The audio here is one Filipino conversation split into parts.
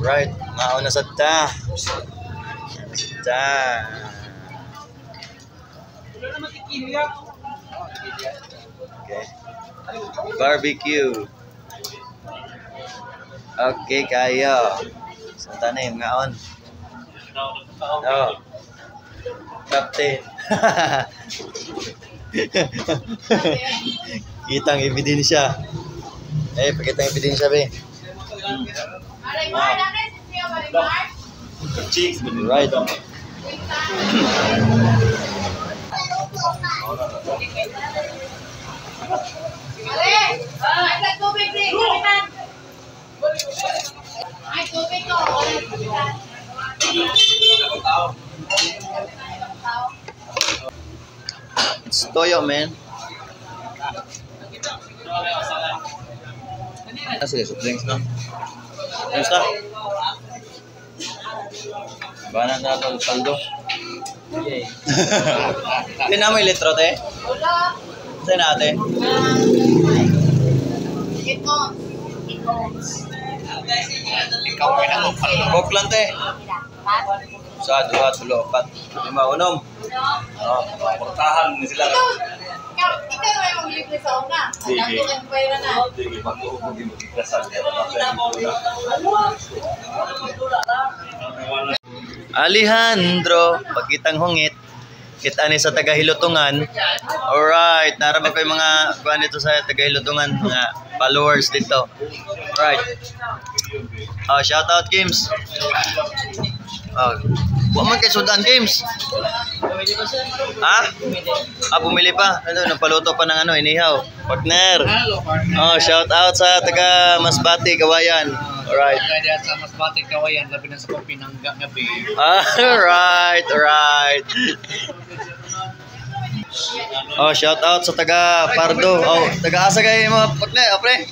Right, mauna sa ta. Okay. Barbecue. Okay, kayo. Sa tanim, ngaon. Oh. Captain. Kitang ebidensya. Pakitang ebidensya, be. Cheeks, right. It's toyo, man. Sila sa drinks, no? Ayos na? Banan na ito, paldo. Hindi na may litro, te? Saan na, te? Ikaw pinakapaldo. Coke lang, te. Sa, 2, 3, 4. 5, 6. Portahan ni sila. Ikaw na yung libre sa una. Dito ang pwera na. Alejandro, pagkitang hungit. Kita ni sa Tagahilutungan. Alright, naraba ko yung mga kuhan dito sa Tagahilutungan, mga followers dito. Alright. Shout out, Games. Huwag man kay Sudan, Games. Ha? Bumili pa. Ano, nagpaluto pa ng inihaw. Partner. Shout out sa taga Masbate, Kawayan. Alright. Kaya sa Masbate, Kawayan, labi na sa Pinangga gabi. Alright. Shout out sa taga Pardo. Taga asa kayo mga partner, pre?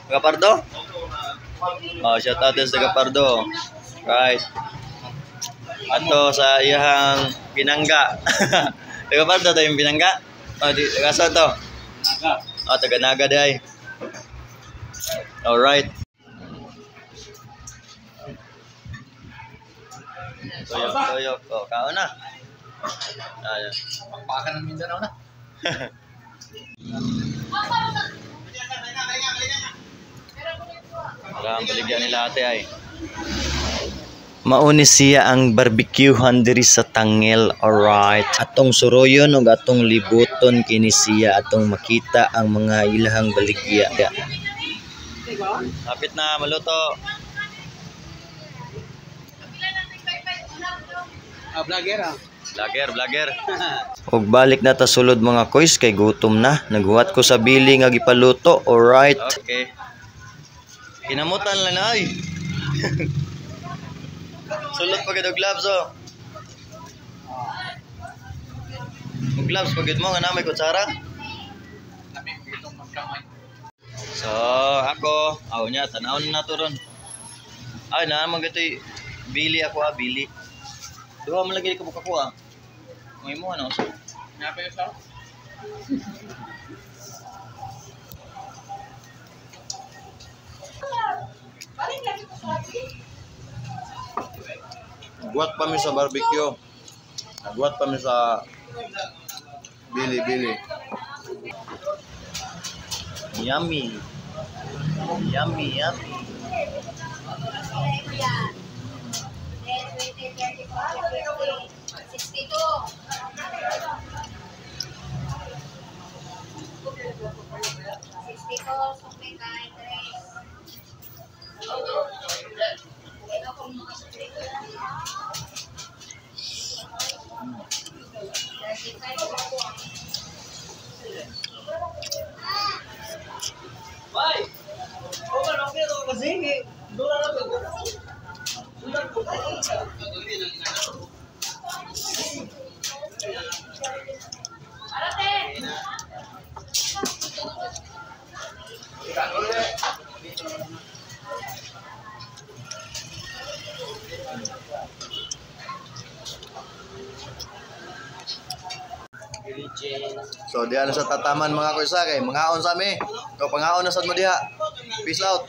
Taga Pardo? Shout out sa taga Pardo. Right. Ato sa iyang Pinangga. Taga Pardo tayo yung Pinangga? Taga saan to? Taga Naga day. Alright. Toyo. Kaon na. Pakpakan ng Mindanao na. Ang baligyan nila ate ay. Mauni siya ang barbecuehan diri sa Tangel. Alright. Atong suroyon o atong libuton kini siya atong makita ang mga ilahang baligya. Lapit na maluto. Vlogger. Og balik na ta sulod mga koys kay gutom na. Naghuwat ko sa bili nga gipaluto. Alright. Okay. Kinamutan lang na ay. Sulod pa gid og gloves Og gloves pagid mo nga na may kutsara. So, ako, nya tanaw na to ron. Ay na magatoy bili ako bili. Duha man lagi ko buka. May mo ano so. Napa yo sa? Buat pa mi sa barbecue. Buat pa mi sa bili. Yummy. 62. So diyan sa tataman mga kuisa kay mangaon sa mi. So pangaon na sad mo diha. Peace out.